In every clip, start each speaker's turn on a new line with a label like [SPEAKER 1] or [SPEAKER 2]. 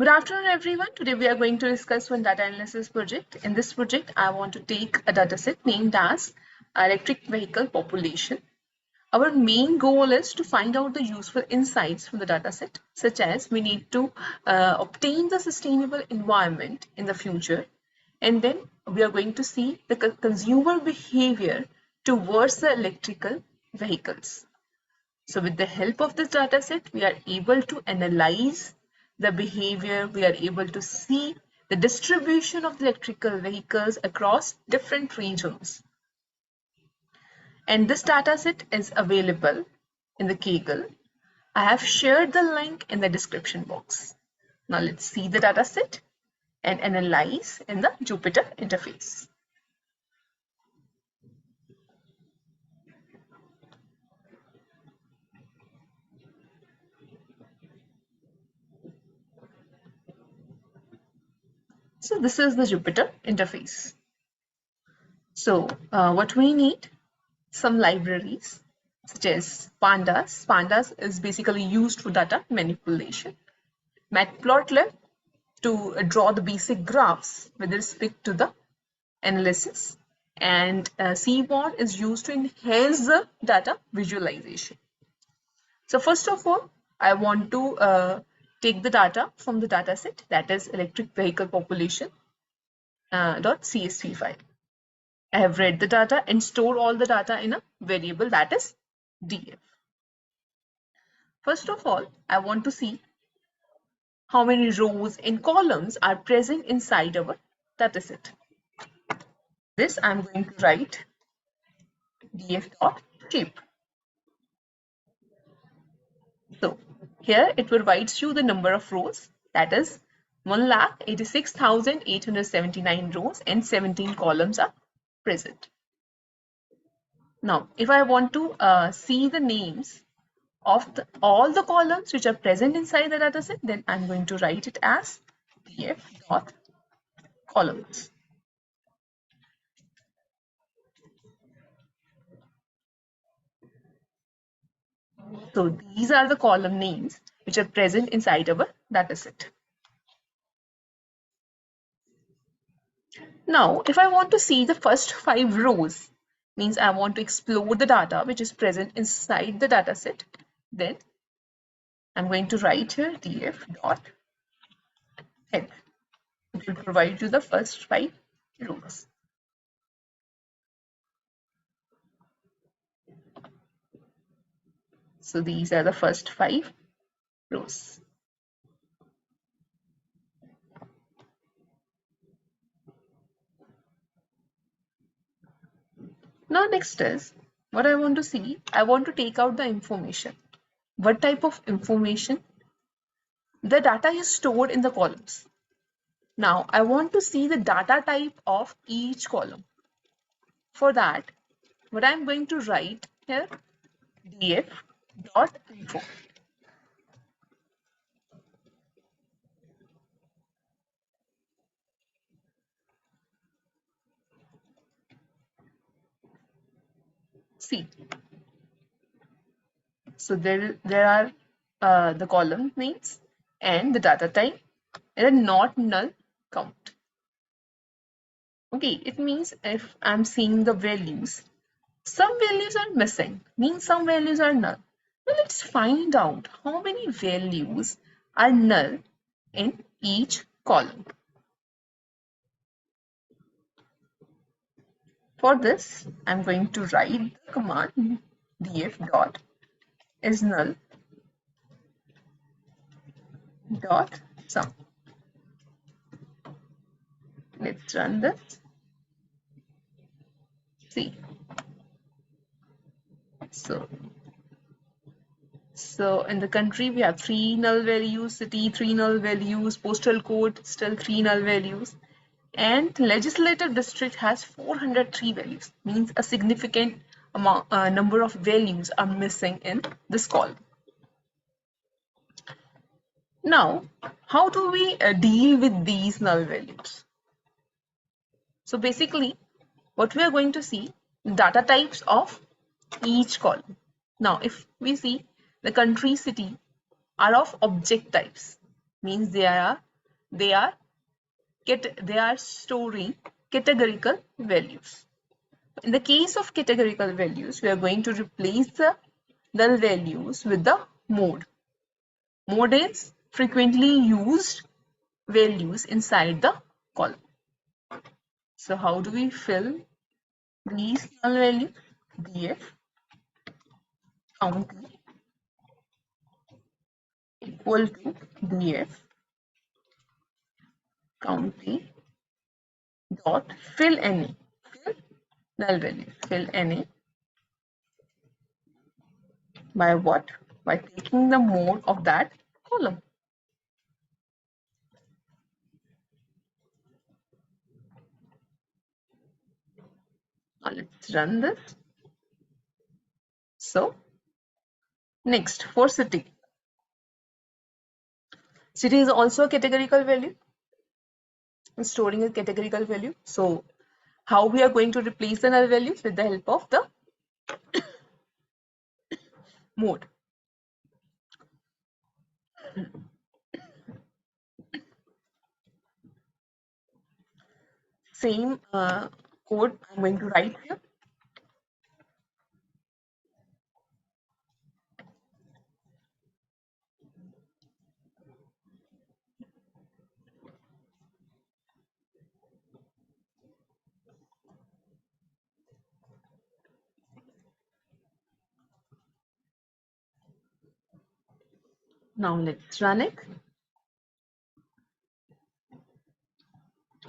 [SPEAKER 1] Good afternoon, everyone. Today we are going to discuss one data analysis project. In this project, I want to take a dataset named as electric vehicle population. Our main goal is to find out the useful insights from the dataset, such as we need to obtain the sustainable environment in the future, and then we are going to see the consumer behavior towards the electrical vehicles. So with the help of this dataset, we are able to analyze the behavior, we are able to see the distribution of the electrical vehicles across different regions. And this dataset is available in the Kaggle. I have shared the link in the description box. Now let's see the dataset and analyze in the Jupyter interface. So this is the Jupyter interface. So what we need, some libraries such as pandas. Pandas is basically used for data manipulation. Matplotlib to draw the basic graphs with respect to the analysis, and CMOD is used to enhance the data visualization. So first of all, I want to take the data from the dataset, that is electric vehicle population .csv file. I have read the data and stored all the data in a variable that is df. First of all, I want to see how many rows and columns are present inside our dataset. This I'm going to write df.shape. So here it provides you the number of rows, that is 1,86,879 rows and 17 columns are present. Now, if I want to see the names of all the columns which are present inside the dataset, then I'm going to write it as df.columns. So these are the column names which are present inside our dataset. Now, if I want to see the first 5 rows, means I want to explore the data which is present inside the dataset, then I'm going to write here df.head. It will provide you the first 5 rows. So these are the first 5 rows. Now next is what I want to see. I want to take out the information. What type of information? The data is stored in the columns. Now I want to see the data type of each column. For that, what I'm going to write here, df.info. See, so there are the column names and the data type and a not null count. Okay, it means if I'm seeing the values, some values are missing, means some values are null. Now let's find out how many values are null in each column. For this, I'm going to write the command df.isNull dot sum. Let's run this. See. So in the country we have 3 null values, city 3 null values, postal code still 3 null values, and legislative district has 403 values, means a significant amount number of values are missing in this column. Now, how do we deal with these null values? So basically, what we are going to see, data types of each column. Now, if we see the country, city are of object types, means they are they are storing categorical values. In the case of categorical values, we are going to replace the null values with the mode. Mode is frequently used values inside the column. So how do we fill these null values? df county equal to df county dot fill any, fill null value, fill any by what? By taking the mode of that column. Now let's run this. So next, for city. City is also a categorical value. Storing a categorical value. So how we are going to replace the null values? With the help of the mode. Same code I'm going to write here. Now let's run it.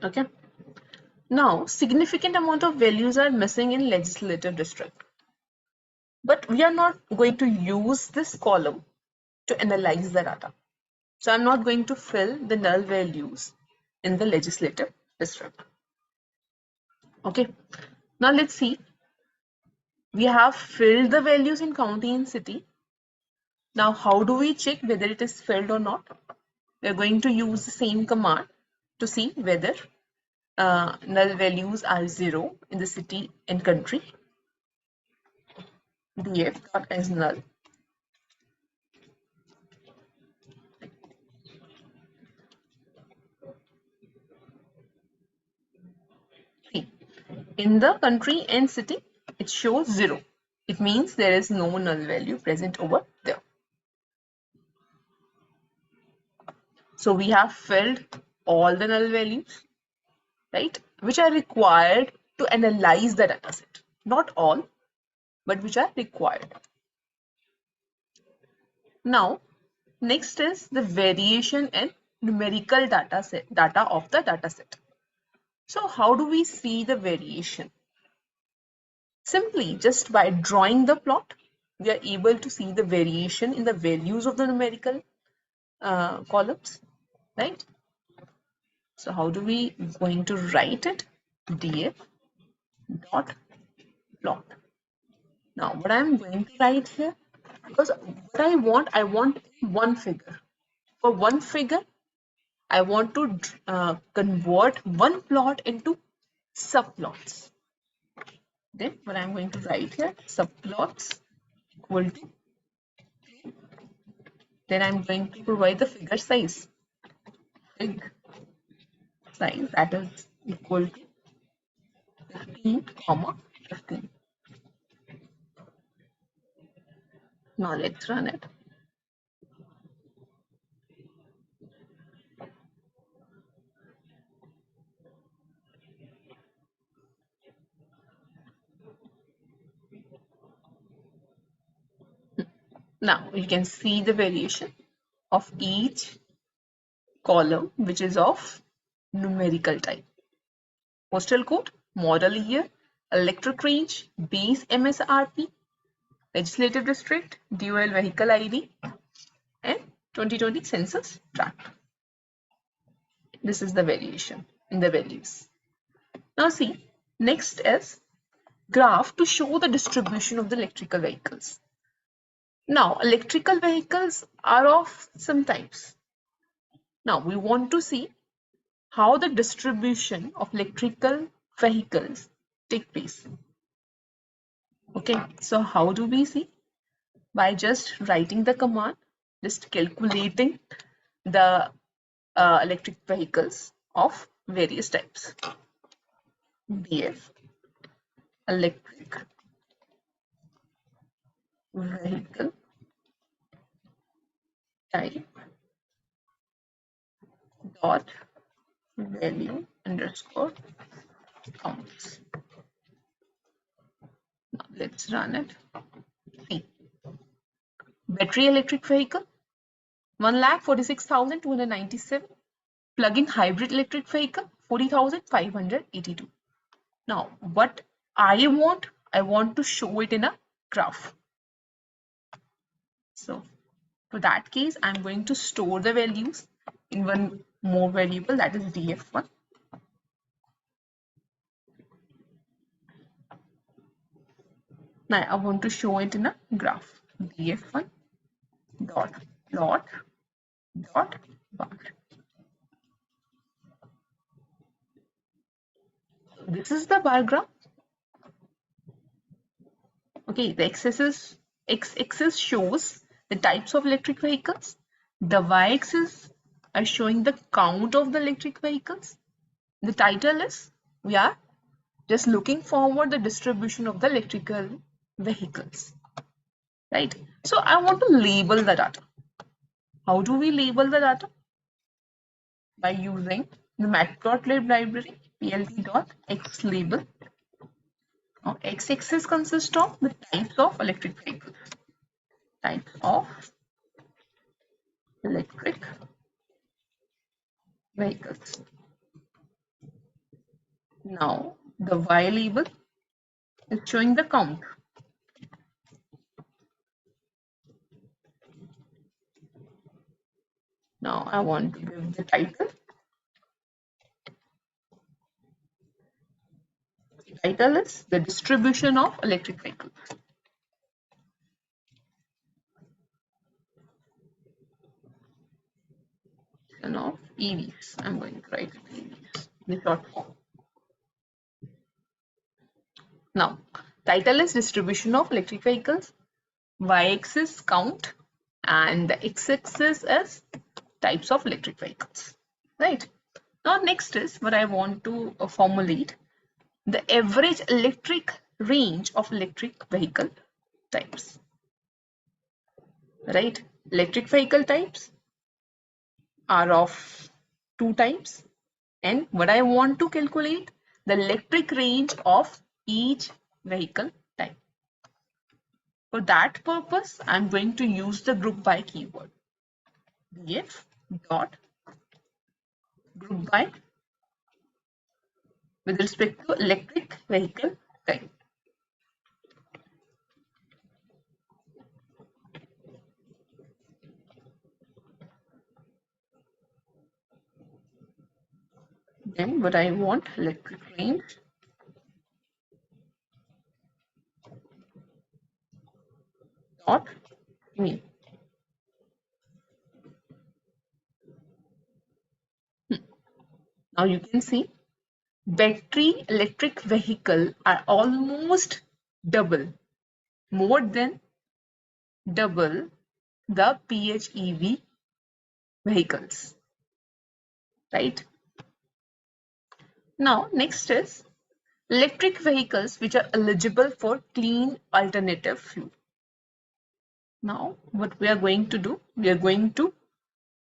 [SPEAKER 1] Okay. Now significant amount of values are missing in legislative district. But we are not going to use this column to analyze the data. So I'm not going to fill the null values in the legislative district. Okay. Now let's see. We have filled the values in county and city. Now how do we check whether it is filled or not? We're going to use the same command to see whether null values are 0 in the city and country. df dot as null. See, in the country and city, it shows 0. It means there is no null value present over there. So we have filled all the null values, right, which are required to analyze the dataset. Not all, but which are required. Now, next is the variation and numerical data of the dataset. So how do we see the variation? Simply just by drawing the plot, we are able to see the variation in the values of the numerical columns, right? So how do we going to write it? df dot plot. Now what I'm going to write here, because what I want one figure. For one figure, I want to convert one plot into subplots. Then what I'm going to write here, subplots equal to, then I'm going to provide the figure size. Fig size that is equal to 15, 15. Now let's run it. Now you can see the variation of each column, which is of numerical type. Postal code, model year, electric range, base MSRP, legislative district, dual vehicle ID, and 2020 census tract. This is the variation in the values. Now see, next is graph to show the distribution of the electrical vehicles. Now, electrical vehicles are of some types. Now, we want to see how the distribution of electrical vehicles take place. Okay, so how do we see? By just writing the command, just calculating the electric vehicles of various types. BF, electric vehicle type dot value underscore counts. Now let's run it. See, battery electric vehicle 1,46,297. Plug-in hybrid electric vehicle 40,582. Now what I want to show it in a graph. So for that case, I'm going to store the values in one more variable, that is df1. Now I want to show it in a graph. df1 dot plot dot bar. This is the bar graph. Okay, the x-axis shows the types of electric vehicles. The y-axis are showing the count of the electric vehicles. The title is, we are just looking forward the distribution of the electrical vehicles, right? So I want to label the data. How do we label the data? By using the matplotlib library, plt.xlabel. Now x-axis consists of the types of electric vehicles. Types of electric vehicles. Now the Y label is showing the count. Now I want to give the title. The title is the distribution of electric vehicles. Of EVs. I'm going to write EVs, the short form. Now, title is distribution of electric vehicles, y-axis count, and the x-axis is types of electric vehicles, right? Now, next is what I want to formulate, the average electric range of electric vehicle types, right? Electric vehicle types are of two types, and what I want to calculate, the electric range of each vehicle type. For that purpose, I'm going to use the group by keyword. df dot group by with respect to electric vehicle type. Then what I want, electric range dot mean. Now you can see battery electric vehicle are almost double, more than double the PHEV vehicles, right? Now next is electric vehicles which are eligible for clean alternative fuel. Now what we are going to do, we are going to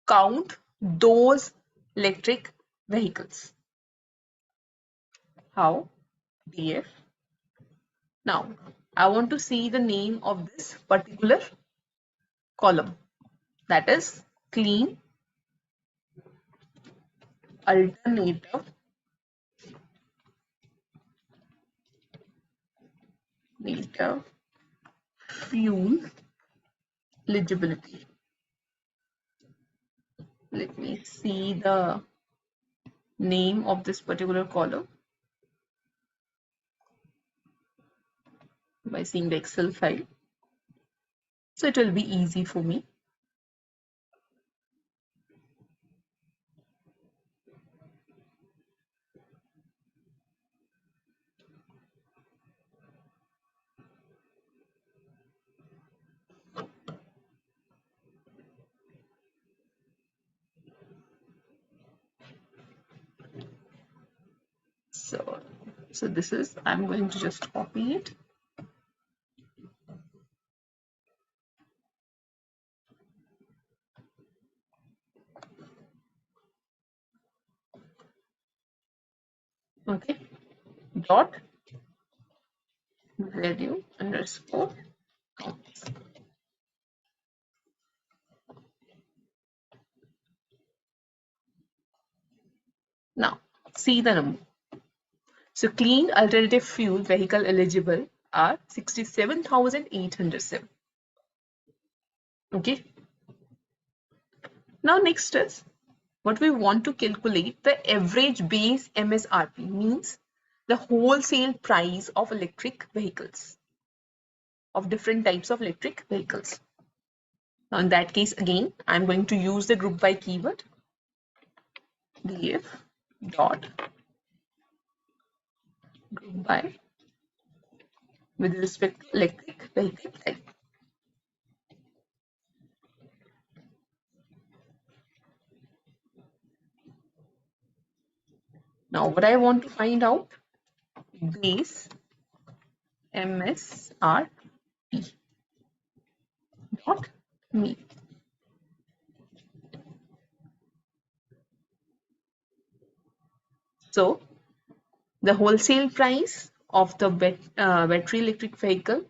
[SPEAKER 1] count those electric vehicles. How? df. Now I want to see the name of this particular column, that is clean alternative fuel eligibility. Let me see the name of this particular column by seeing the Excel file. So it will be easy for me. So this is, I'm going to just copy it. Okay, dot value underscore counts. Now see the number. So clean alternative fuel vehicle eligible are 67,807. Okay. Now next is what we want to calculate the average base MSRP, means the wholesale price of electric vehicles, of different types of electric vehicles. Now in that case, again, I'm going to use the group by keyword, df dot group by with respect to electric vehicle type. Now what I want to find out, base MSRP dot me. So the wholesale price of the battery electric vehicle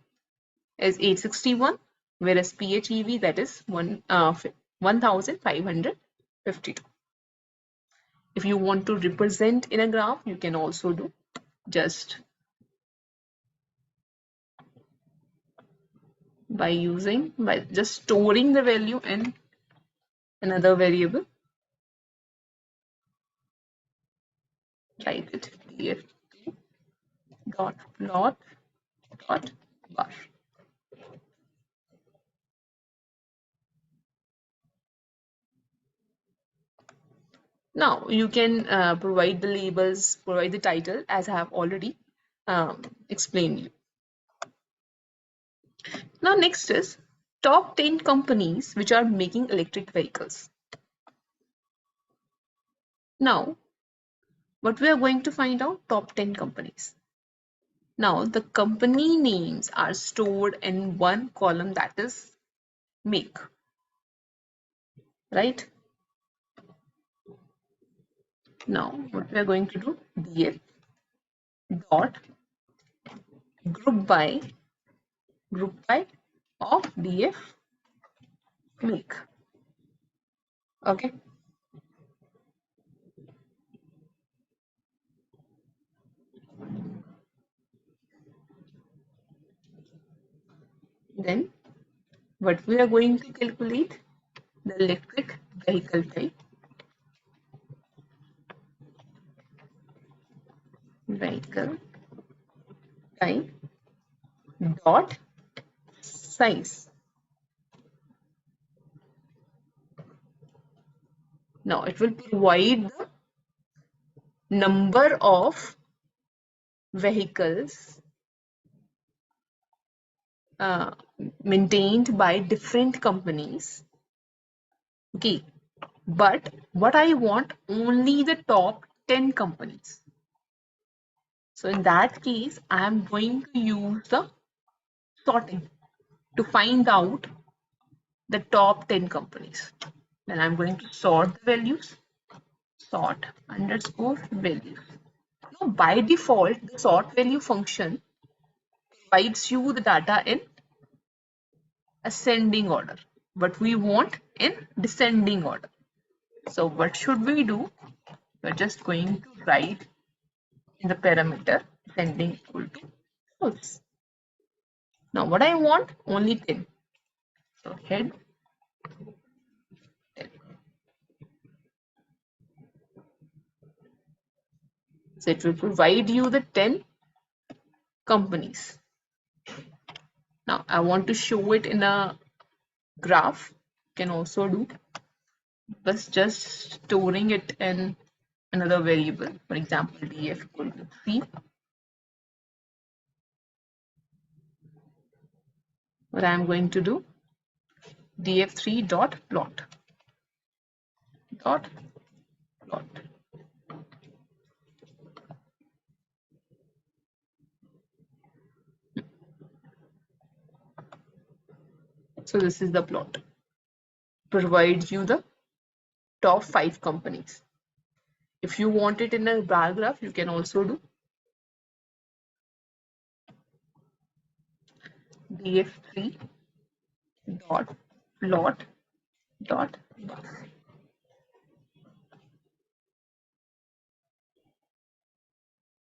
[SPEAKER 1] is 861, whereas PHEV, that is 1,552. If you want to represent in a graph, you can also do just by just storing the value in another variable. Write it df dot plot dot bar. Now you can provide the labels, provide the title, as I have already explained you. Now next is top 10 companies which are making electric vehicles. Now what we are going to find out, top 10 companies. Now the company names are stored in one column, that is make, right? Now what we are going to do, df dot group by of df make. Okay. Then what we are going to calculate, the electric vehicle type, dot size. Now it will provide the number of vehicles maintained by different companies. Okay, but what I want, only the top 10 companies. So in that case, I am going to use the sorting to find out the top 10 companies. Then I'm going to sort the values, sort underscore values. Now by default, the sort value function provides you the data in ascending order, but we want in descending order. So what should we do? We're just going to write in the parameter descending equal to false. Now what I want, only 10. So head 10. So it will provide you the 10 companies. Now I want to show it in a graph. You can also do, but just storing it in another variable. For example, df equal to 3. What I am going to do, df3 dot plot. So this is the plot. Provides you the top 5 companies. If you want it in a bar graph, you can also do df3 dot plot dot bar.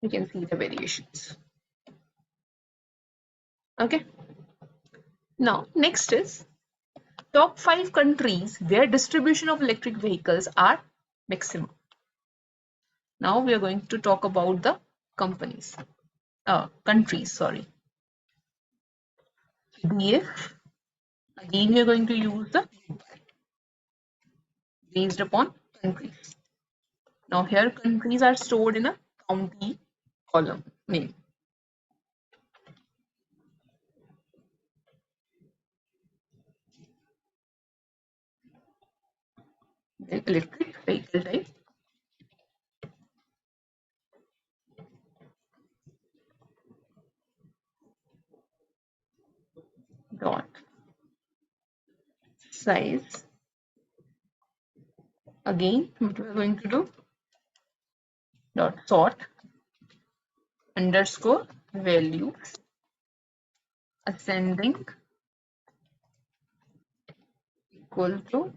[SPEAKER 1] You can see the variations. Okay. Now, next is top 5 countries where distribution of electric vehicles are maximum. Now we are going to talk about the countries, sorry. DF, again we are going to use the based upon countries. Now here countries are stored in a county column name. Then electric vehicle type. Dot size. Again, what we are going to do? Dot sort underscore values ascending equal to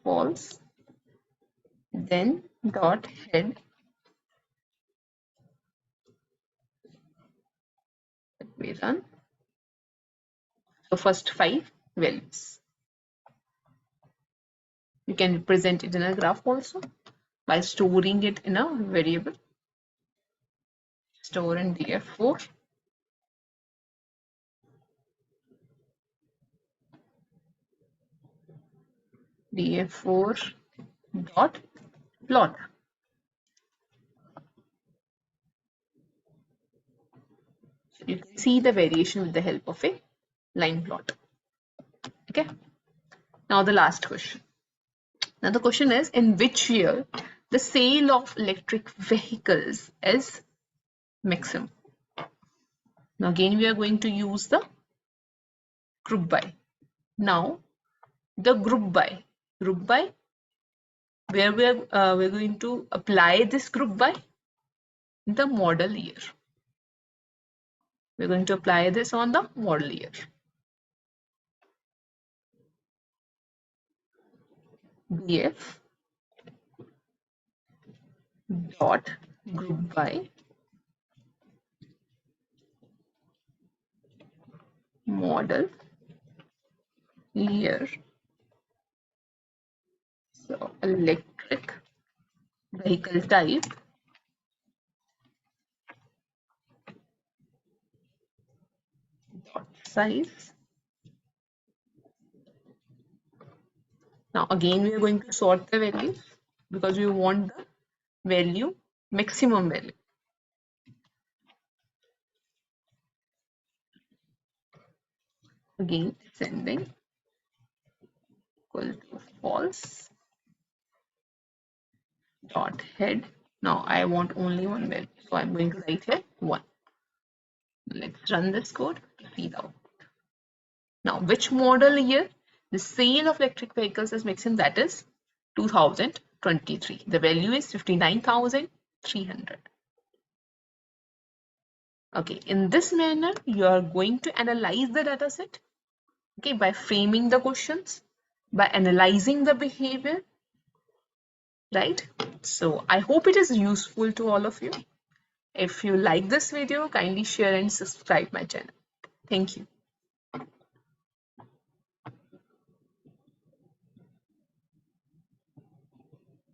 [SPEAKER 1] false. Then dot head. Let me run. So first 5 values. You can represent it in a graph also by storing it in a variable. Store in df4. df4 dot plot. So you can see the variation with the help of a line plot. Okay. Now the last question. Now the question is, in which year the sale of electric vehicles is maximum? Now again we are going to use the group by. Now the group by where we're going to apply this group by the model year. We're going to apply this on the model year. BF dot group by model year. So electric vehicle type dot size. Now again we are going to sort the values because we want the value maximum value. Again ascending equal to false dot head. Now I want only one value, so I'm going to write here 1. Let's run this code to see the output. Now which model year the sale of electric vehicles is maximum? That is 2023. The value is 59,300. Okay, in this manner you are going to analyze the data set, okay, by framing the questions, by analyzing the behavior, right? So I hope it is useful to all of you. If you like this video, kindly share and subscribe my channel. Thank you.